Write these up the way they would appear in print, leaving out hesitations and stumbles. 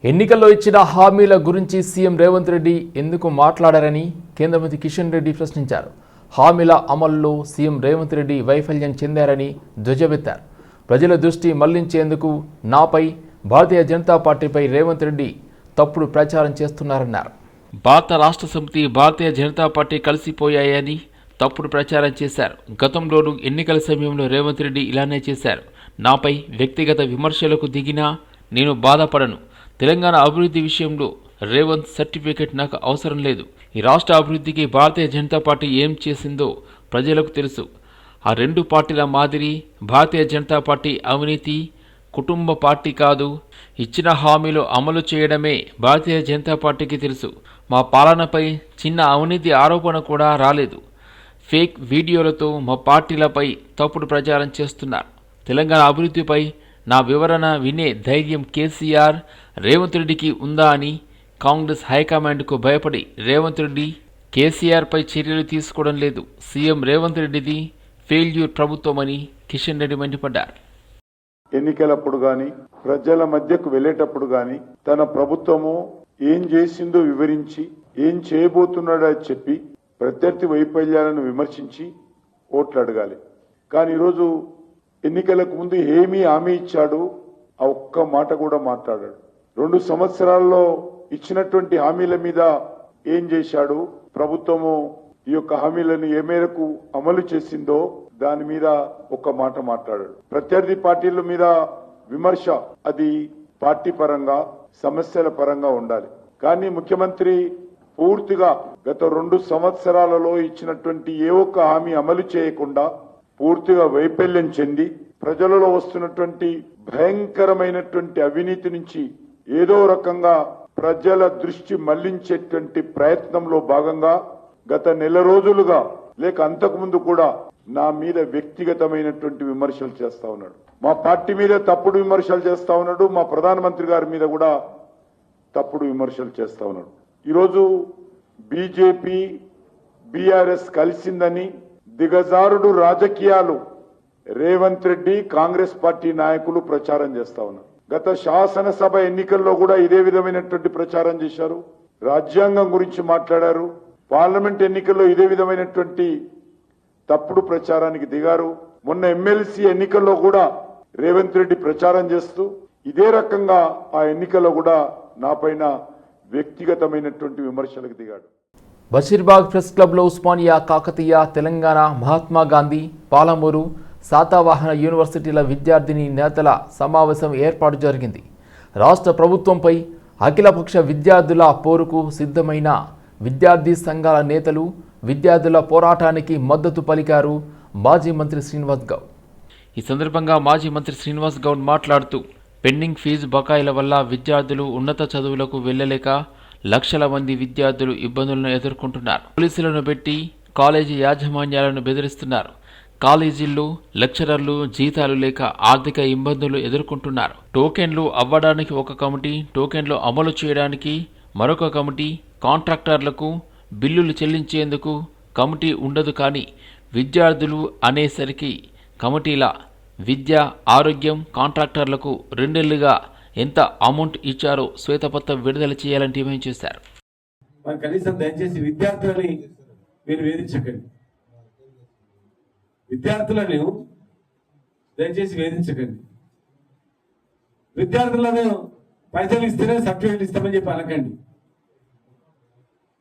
ఎన్నికల్లో ఇచ్చిన హామీల గురించి సీఎం రేవంత్ రెడ్డి ఎందుకు మాట్లాడారని కేంద్ర మంత్రి కిషన్ రెడ్డి ప్రశ్నించారు. హామీల అమలులో సీఎం రేవంత్ రెడ్డి వైఫల్యం చెందారని ధ్వజమెత్తారు. ప్రజల దృష్టి మళ్లించేందుకు నాపై భారతీయ జనతా పార్టీపై రేవంత్ రెడ్డి తప్పుడు ప్రచారం చేస్తున్నారన్నారు. భారత రాష్ట్ర సమితి భారతీయ జనతా పార్టీ కలిసిపోయాయని తప్పుడు ప్రచారం చేశారు. గతంలోనూ ఎన్నికల సమయంలో రేవంత్ రెడ్డి ఇలానే చేశారు. నాపై వ్యక్తిగత విమర్శలకు దిగినా నేను బాధపడను. తెలంగాణ అభివృద్ధి విషయంలో రేవంత్ సర్టిఫికెట్ నాకు అవసరం లేదు. ఈ రాష్ట్ర అభివృద్ధికి భారతీయ జనతా పార్టీ ఏం చేసిందో ప్రజలకు తెలుసు. ఆ రెండు పార్టీల మాదిరి భారతీయ జనతా పార్టీ అవినీతి కుటుంబ పార్టీ కాదు. ఇచ్చిన హామీలు అమలు చేయడమే భారతీయ జనతా పార్టీకి తెలుసు. మా పాలనపై చిన్న అవినీతి ఆరోపణ కూడా రాలేదు. ఫేక్ వీడియోలతో మా పార్టీలపై తప్పుడు ప్రచారం చేస్తున్నారు. తెలంగాణ అభివృద్ధిపై నా వివరణ వినే ధైర్యం కేసీఆర్ రేవంత్ రెడ్డికి ఉందా అని కాంగ్రెస్ హైకమాండ్కు భయపడి రేవంత్ రెడ్డి కేసీఆర్పై చర్యలు తీసుకోవడం లేదు. సీఎం రేవంత్ రెడ్డిది ఫెయిల్యూర్ ప్రభుత్వమని కిషన్ రెడ్డి మండిపడ్డారు. ఎన్నికలప్పుడు గాని ప్రజల మధ్యకు వెళ్లేటప్పుడు గాని తన ప్రభుత్వము ఏం చేసిందో వివరించి ఏం చేయబోతున్నాడో చెప్పి ప్రత్యర్థి వైఫల్యాలను విమర్శించి ఓట్లు అడగాలి. కానీ ఈరోజు ఎన్నికలకు ముందు ఏమీ హామీ ఇచ్చాడు, ఆ ఒక్క మాట కూడా మాట్లాడాడు. 2 సంవత్సరాల్లో ఇచ్చినటువంటి హామీల మీద ఏం చేశాడు, ప్రభుత్వము ఈ యొక్క హామీలను ఏ మేరకు అమలు చేసిందో దాని మీద ఒక్క మాట మాట్లాడాడు. ప్రత్యర్థి పార్టీల మీద విమర్శ అది పార్టీ పరంగా సమస్యల పరంగా ఉండాలి. కానీ ముఖ్యమంత్రి పూర్తిగా గత 2 సంవత్సరాలలో ఇచ్చినటువంటి ఏ ఒక్క హామీ అమలు చేయకుండా పూర్తిగా వైఫల్యం చెంది ప్రజలలో వస్తున్నటువంటి భయంకరమైనటువంటి అవినీతి నుంచి ఏదో రకంగా ప్రజల దృష్టి మళ్లించేటువంటి ప్రయత్నంలో భాగంగా గత నెల రోజులుగా లేక అంతకుముందు కూడా నా మీద వ్యక్తిగతమైనటువంటి విమర్శలు చేస్తా ఉన్నాడు. మా పార్టీ మీద తప్పుడు విమర్శలు చేస్తా ఉన్నాడు. మా ప్రధానమంత్రి గారి మీద కూడా తప్పుడు విమర్శలు చేస్తా ఉన్నాడు. ఈరోజు బీజేపీ బీఆర్ఎస్ కలిసిందని దిగజారుడు రాజకీయాలు రేవంత్ రెడ్డి కాంగ్రెస్ పార్టీ నాయకులు ప్రచారం చేస్తా ఉన్నారు. గత శాసనసభ ఎన్నికల్లో కూడా ఇదే విధమైనటువంటి ప్రచారం చేశారు. రాజ్యాంగం గురించి మాట్లాడారు. పార్లమెంట్ ఎన్నికల్లో ఇదే విధమైనటువంటి తప్పుడు ప్రచారానికి దిగారు. మొన్న ఎమ్మెల్సీ ఎన్నికల్లో కూడా రేవంత్ రెడ్డి ప్రచారం చేస్తూ ఇదే రకంగా ఆ ఎన్నికల్లో కూడా నాపైన వ్యక్తిగతమైనటువంటి విమర్శలకు దిగాడు. బషీర్బాగ్ ప్రెస్ క్లబ్లో ఉస్మానియా, కాకతీయ, తెలంగాణ, మహాత్మా గాంధీ, పాలమూరు, శాతవాహన యూనివర్సిటీల విద్యార్థిని నేతల సమావేశం ఏర్పాటు జరిగింది. రాష్ట్ర ప్రభుత్వంపై అఖిలపక్ష విద్యార్థుల పోరుకు సిద్ధమైన విద్యార్థి సంఘాల నేతలు విద్యార్థుల పోరాటానికి మద్దతు పలికారు మాజీ మంత్రి శ్రీనివాస్ గౌడ్. ఈ సందర్భంగా మాజీ మంత్రి శ్రీనివాస్ గౌడ్ మాట్లాడుతూ పెండింగ్ ఫీజు బకాయిల వల్ల విద్యార్థులు ఉన్నత చదువులకు వెళ్లలేక లక్షల మంది విద్యార్థులు ఇబ్బందులను ఎదుర్కొంటున్నారు. పోలీసులను పెట్టి కాలేజీ యాజమాన్యాలను బెదిరిస్తున్నారు. కాలేజీల్లో లెక్చరర్లు జీతాలు లేక ఆర్థిక ఇబ్బందులు ఎదుర్కొంటున్నారు. టోకెన్లు అవ్వడానికి ఒక కమిటీ, టోకెన్లు అమలు చేయడానికి మరొక కమిటీ, కాంట్రాక్టర్లకు బిల్లులు చెల్లించేందుకు కమిటీ ఉండదు. కానీ విద్యార్థులు అనేసరికి కమిటీల విద్య, ఆరోగ్యం, కాంట్రాక్టర్లకు 2 ఏళ్లుగా ఎంత అమౌంట్ ఇచ్చారో శ్వేతపత్రం విడుదల చేయాలని డిమాండ్ చేశారు. కనీసం దయచేసి విద్యార్థులని మీరు వేధించకండి. విద్యార్థులను దయచేసి వేధించకండి. విద్యార్థులను పైసలు ఇస్తేనే సర్టిఫికేట్ ఇస్తామని చెప్పి అనకండి.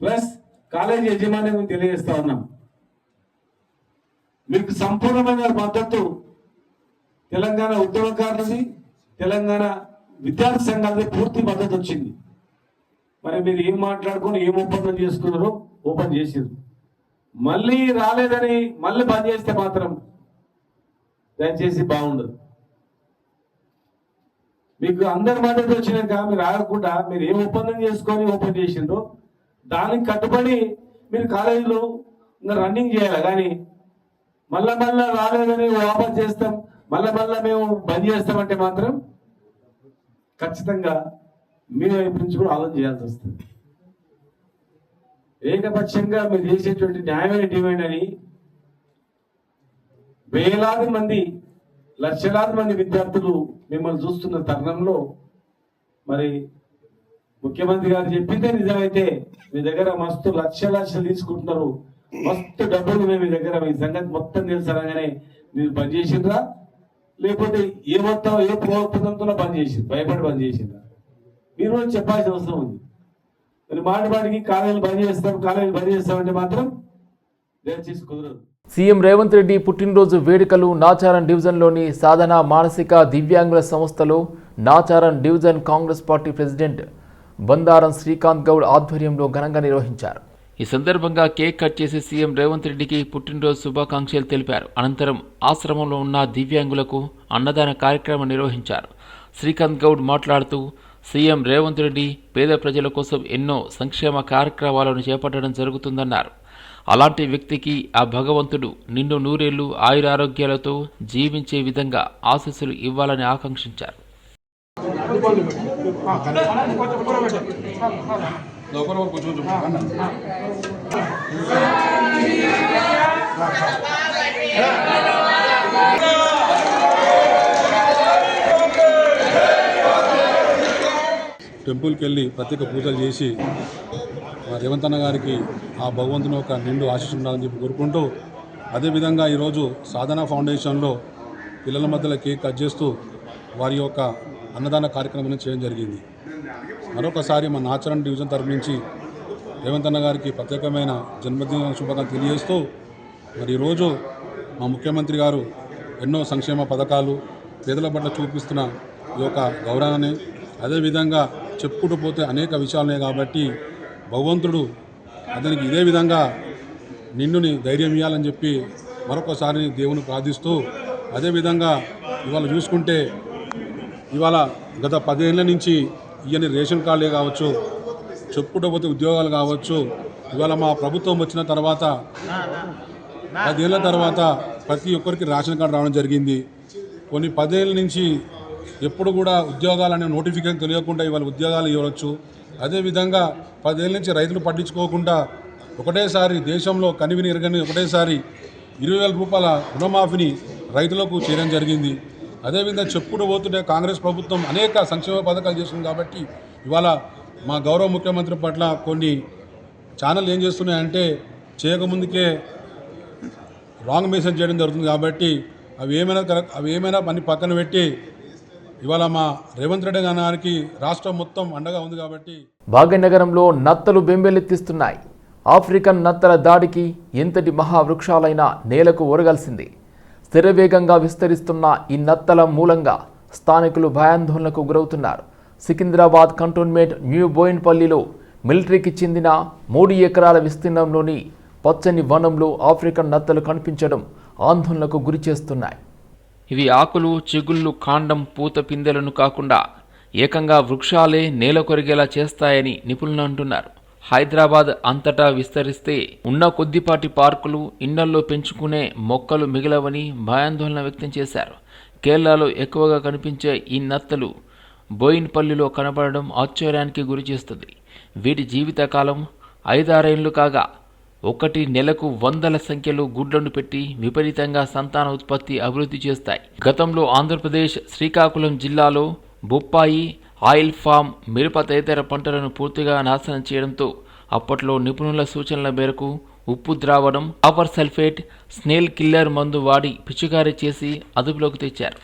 ప్లస్ కాలేజీ యజమాన్యం తెలియజేస్తా ఉన్నాం, మీకు సంపూర్ణమైన మద్దతు తెలంగాణ ఉద్యమకారులది, తెలంగాణ విద్యార్థి సంఘాలది పూర్తి మద్దతు వచ్చింది. మరి మీరు ఏం మాట్లాడుకుని ఏం ఒప్పందం చేసుకున్నారో ఓపెన్ చేసారు. మళ్ళీ రాలేదని మళ్ళీ బంద్ చేస్తే మాత్రం దయచేసి బాగుండదు. మీకు అందరి మద్దతు వచ్చినాక మీరు ఆగకుండా మీరు ఏం ఒప్పందం చేసుకొని ఓపెన్ చేసిందో దానికి కట్టుబడి మీరు కాలేజీలో ఇంకా రన్నింగ్ చేయాలి. కానీ మళ్ళా రాలేదని వాపస్ చేస్తాం, మళ్ళా మేము బంద్ చేస్తామంటే మాత్రం ఖచ్చితంగా మీ వైపు నుంచి కూడా ఆలోచన చేయాల్సి వస్తుంది. ఏకపక్షంగా మీరు చేసేటువంటి న్యాయమైన డిమాండ్ అని వేలాది మంది, లక్షలాది మంది విద్యార్థులు మిమ్మల్ని చూస్తున్న తరుణంలో మరి ముఖ్యమంత్రి గారు చెప్పిందే నిజమైతే మీ దగ్గర మస్తు లక్షలు తీసుకుంటున్నారు, మస్తు డబ్బులు ఉన్నాయి మీ దగ్గర, మీ సంగతి మొత్తం తెలుసనగానే మీరు బంద్ చేసిండ్రా లేకపోతే ఏ ప్రభుత్వంతో బంద్ చేసిండ్రు, భయపడి బంద్ చేసిండ్రా? మీరు కూడా చెప్పాల్సిన అవసరం ఉంది. మరి మాటికి కాలేజీలు బంద్ చేస్తామంటే మాత్రం దయచేసి కుదరదు. సీఎం రేవంత్ రెడ్డి పుట్టినరోజు వేడుకలు నాచారం డివిజన్లోని సాధన మానసిక దివ్యాంగుల సంస్థలో Nacharam division Congress party president Bandaram Srikanth Goud ఆధ్వర్యంలో ఘనంగా నిర్వహించారు. ఈ సందర్భంగా కేక్ కట్ చేసి సీఎం రేవంత్ రెడ్డికి పుట్టినరోజు శుభాకాంక్షలు తెలిపారు. అనంతరం ఆశ్రమంలో ఉన్న దివ్యాంగులకు అన్నదాన కార్యక్రమం నిర్వహించారు. శ్రీకాంత్ గౌడ్ మాట్లాడుతూ సీఎం రేవంత్ రెడ్డి పేద ప్రజల కోసం ఎన్నో సంక్షేమ కార్యక్రమాలను చేపట్టడం జరుగుతుందన్నారు. అలాంటి వ్యక్తికి ఆ భగవంతుడు నిండు నూరేళ్లు ఆయురారోగ్యాలతో జీవించే విధంగా ఆశీస్సులు ఇవ్వాలని ఆకాంక్షించారు. టెంపుల్కి వెళ్ళి ప్రత్యేక పూజలు చేసి మా రేవంత్ అన్న గారికి ఆ భగవంతుని ఒక నిండు ఆశీస్సు ఉండాలని చెప్పి కోరుకుంటూ, అదేవిధంగా ఈరోజు సాధన ఫౌండేషన్లో పిల్లల మధ్యలో కేక్ కట్ చేస్తూ వారి యొక్క అన్నదాన కార్యక్రమాన్ని చేయడం జరిగింది. మరొకసారి మా నాచారం డివిజన్ తరఫు నుంచి రేవంత్ అన్న గారికి ప్రత్యేకమైన జన్మదిన శుభాకాంక్షలు తెలియజేస్తూ, మరి ఈరోజు మా ముఖ్యమంత్రి గారు ఎన్నో సంక్షేమ పథకాలు పేదల పట్ల చూపిస్తున్న ఈ యొక్క గౌరవాన్ని, అదేవిధంగా చెప్పుకుంటూ పోతే అనేక విషయాలున్నాయి కాబట్టి భగవంతుడు అతనికి ఇదే విధంగా నిన్నుని ధైర్యం ఇవ్వాలని చెప్పి మరొకసారి దేవుని ప్రార్థిస్తూ, అదేవిధంగా ఇవాళ చూసుకుంటే ఇవాళ గత 10 ఏళ్ళ నుంచి ఇవన్నీ రేషన్ కార్డులే కావచ్చు, చెప్పుకుంటూ పోతే ఉద్యోగాలు కావచ్చు, ఇవాళ మా ప్రభుత్వం వచ్చిన తర్వాత 10 ఏళ్ళ తర్వాత ప్రతి ఒక్కరికి రేషన్ కార్డు రావడం జరిగింది. కొన్ని 10 ఏళ్ళ నుంచి ఎప్పుడు కూడా ఉద్యోగాలనే నోటిఫికేషన్ తెలియకుండా ఇవాళ ఉద్యోగాలు ఇవ్వచ్చు. అదేవిధంగా 10 ఏళ్ళ నుంచి రైతులు పట్టించుకోకుండా ఒకటేసారి దేశంలో కనివిని ఎరగని ఒకటేసారి 20,000 రూపాయల రుణమాఫీని రైతులకు చేయడం జరిగింది. అదేవిధంగా చెప్పుకుంటూ పోతుంటే కాంగ్రెస్ ప్రభుత్వం అనేక సంక్షేమ పథకాలు చేస్తుంది కాబట్టి ఇవాళ మా గౌరవ ముఖ్యమంత్రి పట్ల కొన్ని ఛానల్ ఏం చేస్తున్నాయంటే చేయకముందుకే రాంగ్ మెసేజ్ చేయడం జరుగుతుంది. కాబట్టి అవి ఏమైనా అన్ని పక్కన పెట్టి ఇవాళ మా రేవంత్ రెడ్డి గారికి రాష్ట్రం మొత్తం అండగా ఉంది కాబట్టి. భాగ్యనగరంలో నత్తలు బెంబేలెత్తిస్తున్నాయి. ఆఫ్రికన్ నత్తల దాడికి ఎంతటి మహావృక్షాలైనా నేలకు ఒరగాల్సింది. స్థిరవేగంగా విస్తరిస్తున్న ఈ నత్తల మూలంగా స్థానికులు భయాందోళనకు గురవుతున్నారు. సికింద్రాబాద్ కంటోన్మెంట్ న్యూ బోయిన్పల్లిలో మిలిటరీకి చెందిన 3 ఎకరాల విస్తీర్ణంలోని పచ్చని వనంలో ఆఫ్రికన్ నత్తలు కనిపించడం ఆందోళనకు గురి చేస్తున్నాయి. ఇవి ఆకులు, చిగుళ్ళు, కాండం, పూత పిందెలను కాకుండా ఏకంగా వృక్షాలే నేల కొరిగేలా చేస్తాయని నిపుణులు అంటున్నారు. హైదరాబాద్ అంతటా విస్తరిస్తే ఉన్న కొద్దిపాటి పార్కులు, ఇళ్లల్లో పెంచుకునే మొక్కలు మిగిలవని భయాందోళన వ్యక్తం చేశారు. కేరళలో ఎక్కువగా కనిపించే ఈ నత్తలు బోయిన్పల్లిలో కనబడడం ఆశ్చర్యానికి గురి చేస్తుంది. వీటి జీవితకాలం 5-6 ఏళ్లు కాగా ఒకటి నెలకు 100ల సంఖ్యలో గుడ్లను పెట్టి విపరీతంగా సంతాన ఉత్పత్తి అభివృద్ధి చేస్తాయి. గతంలో ఆంధ్రప్రదేశ్ శ్రీకాకుళం జిల్లాలో బొప్పాయి, ఆయిల్ ఫామ్, మిరప తదితర పంటలను పూర్తిగా నాశనం చేయడంతో అప్పట్లో నిపుణుల సూచనల మేరకు ఉప్పు ద్రావణం, కాపర్ సల్ఫేట్, స్నేల్ కిల్లర్ మందు వాడి పిచికారీ చేసి అదుపులోకి తెచ్చారు.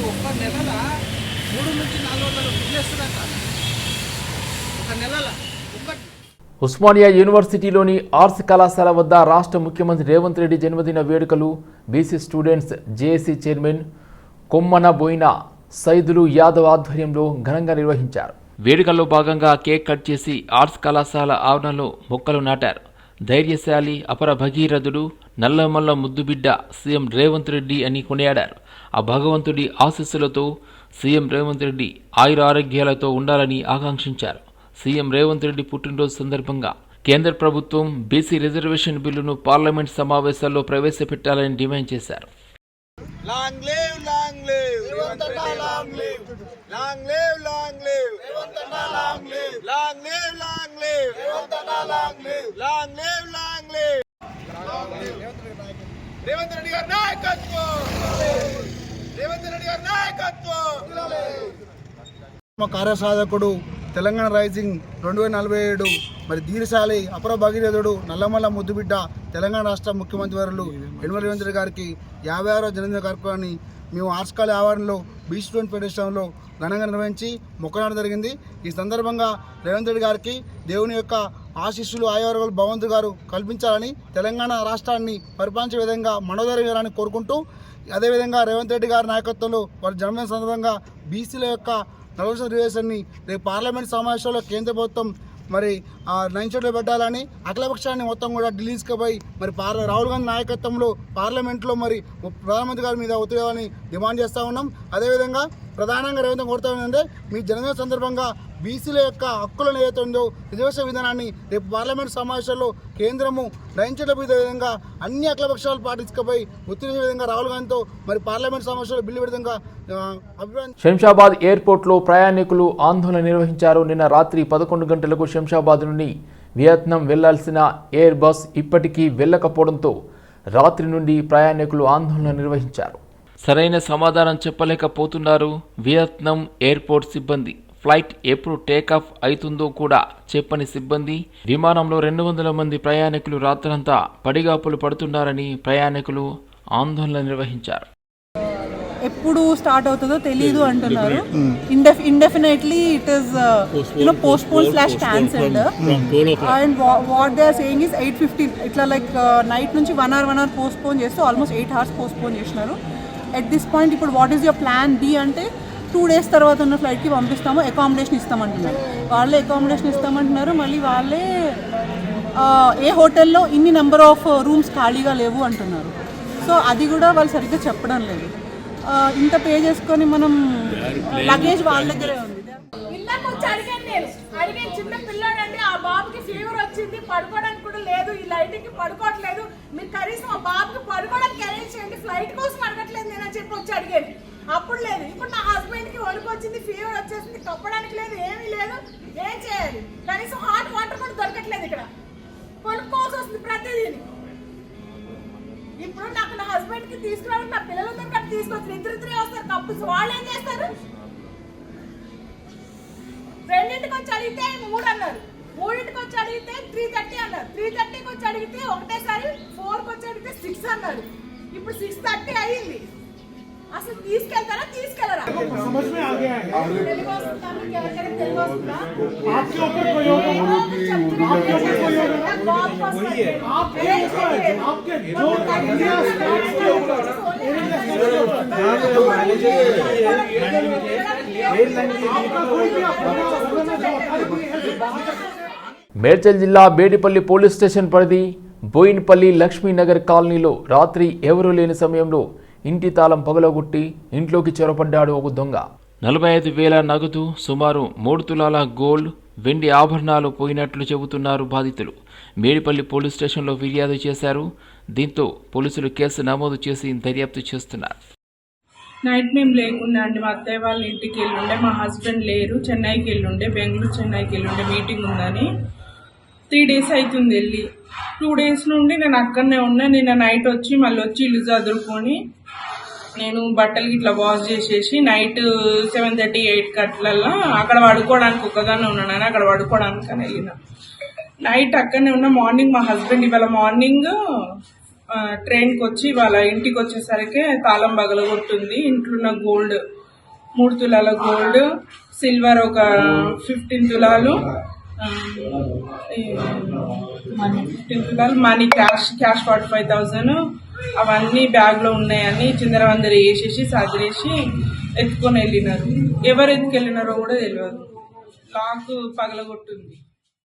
ఒక నెలల 3 నుంచి 4 వందలు వదిలేస్తుందంట. ఒక నెలల ఉస్మానియా యూనివర్సిటీలోని ఆర్ట్స్ కళాశాల వద్ద రాష్ట్ర ముఖ్యమంత్రి రేవంత్ రెడ్డి జన్మదిన వేడుకలు BC students JAC chairman Kommana Boina Saidulu Yadav ఆధ్వర్యంలో ఘనంగా నిర్వహించారు. వేడుకల్లో భాగంగా కేక్ కట్ చేసి ఆర్ట్స్ కళాశాల ఆవరణలో మొక్కలు నాటారు. ధైర్యశాలి, అపర భగీరథుడు, నల్లమల్ల ముద్దుబిడ్డ సీఎం రేవంత్ రెడ్డి అని కొనియాడారు. ఆ భగవంతుడి ఆశీస్సులతో సీఎం రేవంత్ రెడ్డి ఆయురారోగ్యాలతో ఉండాలని ఆకాంక్షించారు. సీఎం రేవంత్ రెడ్డి పుట్టినరోజు సందర్భంగా కేంద్ర ప్రభుత్వం బీసీ రిజర్వేషన్ బిల్లును పార్లమెంట్ సమావేశాల్లో ప్రవేశపెట్టాలని డిమాండ్ చేశారు. Long live, long live. Revantana, long live. Long live, long live. Revantana, long live. Long live, long live. Revantana, long live. Long live, long live. Revanth Reddy గారి నాయకత్వం. రేవంత్ రెడ్డి గారి నాయకత్వం. మా కార్యసాధకుడు తెలంగాణ రైజింగ్ 2047 మరి ధీరశాలి అపర భగీరథుడు నల్లమల్ల ముద్దుబిడ్డ తెలంగాణ రాష్ట్ర ముఖ్యమంత్రి వర్యులు యనమల రేవంత్ రెడ్డి గారికి 56వ జన్మదిన కార్యక్రమాన్ని మేము ఆర్ట్స్ కాలేజ్ ఆవరణలో బీచ్ స్టూడెంట్ ఫెడరేషన్లో ఘనంగా నిర్వహించి మొక్కనాడు జరిగింది. ఈ సందర్భంగా రేవంత్ రెడ్డి గారికి దేవుని యొక్క ఆశీస్సులు ఆయుర్వేదాలు భగవంతుడు గారు కల్పించాలని, తెలంగాణ రాష్ట్రాన్ని పరిపాలించే విధంగా మనోధైర్యం ఇవ్వాలని కోరుకుంటూ, అదేవిధంగా రేవంత్ రెడ్డి గారి నాయకత్వంలో వారి జన్మదిన సందర్భంగా బీసీల యొక్క 40% రిజర్వేషన్ని రేపు పార్లమెంట్ సమావేశంలో కేంద్ర ప్రభుత్వం మరి 9 పెట్టాలని, అఖిలపక్షాన్ని మొత్తం కూడా ఢిల్లీ తీసుకుపోయి మరి రాహుల్ గాంధీ నాయకత్వంలో పార్లమెంట్లో మరి ప్రధానమంత్రి గారి మీద ఒత్తిడి డిమాండ్ చేస్తూ ఉన్నాం. అదేవిధంగా ప్రధానంగా రేవంత్ కోరుతా ఏంటంటే మీ జన్మదిన సందర్భంగా బీసీల యొక్క హక్కులను ఏదైతే ఉందో రిజర్వేషన్ విధానాన్ని రేపు పార్లమెంట్ సమావేశాల్లో కేంద్రము 9 విధంగా అన్ని అఖిలపక్షాలు పాటించకపోయి ఒత్తిడి విధంగా రాహుల్ గాంధీతో మరి పార్లమెంట్ సమావేశాల్లో బిల్లు విధంగా అభిప్రాయం. శంషాబాద్ ఎయిర్పోర్ట్లో ప్రయాణికులు ఆందోళన నిర్వహించారు. నిన్న రాత్రి 11 గంటలకు శంషాబాద్ నుండి వియత్నాం వెళ్లాల్సిన ఎయిర్ బస్ ఇప్పటికీ వెళ్లకపోవడంతో రాత్రి నుండి ప్రయాణికులు ఆందోళన నిర్వహించారు. సరైన సమాధానం చెప్పలేకపోతున్నారు వియత్నాం ఎయిర్పోర్ట్ సిబ్బంది. ఫ్లైట్ ఎప్పుడు టేకాఫ్ అవుతుందో కూడా చెప్పని సిబ్బంది. విమానంలో 200 మంది ప్రయాణికులు రాత్రంతా పడిగాపులు పడుతున్నారని ప్రయాణికులు ఆందోళన నిర్వహించారు. ఎప్పుడు స్టార్ట్ అవుతుందో తెలియదు అంటున్నారు. Indefinitely it is postpone cancelled and what they are saying is 8:15 ఇట్లా లైక్ నైట్ నుంచి 1 hour పోస్ట్పోన్ చేస్తూ ఆల్మోస్ట్ 8 hours పోస్ట్పోన్ చేసినారు. ఎట్ దిస్ పాయింట్ ఇప్పుడు what is your plan B అంటే 2 days తర్వాత ఉన్న ఫ్లైట్కి పంపిస్తాము, అకామిడేషన్ ఇస్తామంటున్నారు. వాళ్ళే అకామిడేషన్ ఇస్తామంటున్నారు. మళ్ళీ వాళ్ళే ఏ హోటల్లో ఇన్ని నెంబర్ ఆఫ్ రూమ్స్ ఖాళీగా లేవు అంటున్నారు. సో అది కూడా వాళ్ళు సరిగ్గా చెప్పడం లేదు. ఇంత పే చేసుకొని మనం లగేజ్ వాళ్ళ దగ్గరే ఉంది. ఇళ్ళకి వచ్చి అడిగాను చిన్న పిల్లాడండి, ఆ బాబుకి ఫీవర్ వచ్చింది, పడుకోవడానికి కూడా లేదు, ఈ లైట్కి పడుకోవట్లేదు, మీరు కనీసం ఆ బాబుకి పడుకోవడానికి అరేంజ్ చేయండి, ఫ్లైట్ కోసం అడగట్లేదు నేను చెప్పి వచ్చి అడిగాను. అప్పుడు లేదు. ఇప్పుడు నా హస్బెండ్కి వణుకు వచ్చింది, ఫీవర్ వచ్చేసింది, కప్పడానికి లేదు, ఏమీ లేదు, ఏం చేయాలి? కనీసం హాట్ వాటర్ కూడా దొరకట్లేదు, ఇక్కడ కొనుక్కోవాల్సి వస్తుంది ప్రతిదీ. ఇప్పుడు నాకు నా హస్బెండ్కి తీసుకురావడానికి నా పిల్లలతో కూడా తీసుకొచ్చి ఇద్దరు వస్తారు కప్పుల్స్. వాళ్ళు ఏం చేస్తారు? 2ంటికి వచ్చి అడిగితే 3 అన్నారు, 3ంటికి వచ్చి అడిగితే 3:30 అన్నారు, 3:30కి వచ్చి అడిగితే ఒకటేసారి 4కి వచ్చి అడిగితే 6 అన్నారు. ఇప్పుడు 6:30 అయ్యింది. అసలు తీసుకెళ్తారా తీసుకెళ్ళరా? మేడ్చల్ జిల్లా బేడిపల్లి పోలీస్ స్టేషన్ పరిధి బోయిన్పల్లి లక్ష్మీనగర్ కాలనీలో రాత్రి ఎవరూ లేని సమయంలో ఇంటి తాళం పగలగొట్టి ఇంట్లోకి చొరపడ్డాడు ఒక దొంగ. 45,000 నగదు, సుమారు 3 తులాల గోల్డ్, వెండి ఆభరణాలు పోయినట్లు చెబుతున్నారు బాధితులు. మేడిపల్లి పోలీస్ స్టేషన్లో ఫిర్యాదు చేశారు. దీంతో పోలీసులు కేసు నమోదు చేసి దర్యాప్తు చేస్తున్నారు. నైట్ మేము లేకుండా అండి, మా అత్తయ్య వాళ్ళ ఇంటికి వెళ్ళుండే, మా హస్బెండ్ లేరు, చెన్నైకి వెళ్ళుండే, చెన్నైకి వెళ్ళుండే, మీటింగ్ ఉందని. 3 days అవుతుంది వెళ్ళి. 2 days నుండి నేను అక్కడనే ఉన్నా. నిన్న నైట్ వచ్చి మళ్ళీ వచ్చి ఇల్లు చదువుకొని నేను బట్టలు ఇట్లా వాష్ చేసేసి నైట్ 7:30, 8 అట్లల్లో అక్కడ పడుకోవడానికి ఒక్కదాన్ని ఉన్నాను. అక్కడ పడుకోవడానికి అని వెళ్ళిన. నైట్ అక్కడనే ఉన్నా. మార్నింగ్ మా హస్బెండ్ ఇవాళ మార్నింగ్ ట్రైన్కి వచ్చి వాళ్ళ ఇంటికి వచ్చేసరికి తాళం పగలగొట్టుంది. ఇంట్లో ఉన్న గోల్డ్ 3 తులాల గోల్డ్, సిల్వర్ ఒక 15 తులాలు, 15 తులాలు మనీ, క్యాష్ 45,000 అవన్నీ బ్యాగ్లో ఉన్నాయని చిందరవందర వేసేసి సదిరేసి ఎత్తుకొని వెళ్ళినారు. ఎవరు ఎత్తుకెళ్ళినారో కూడా తెలియదు. లాక్ పగలగొట్టుంది.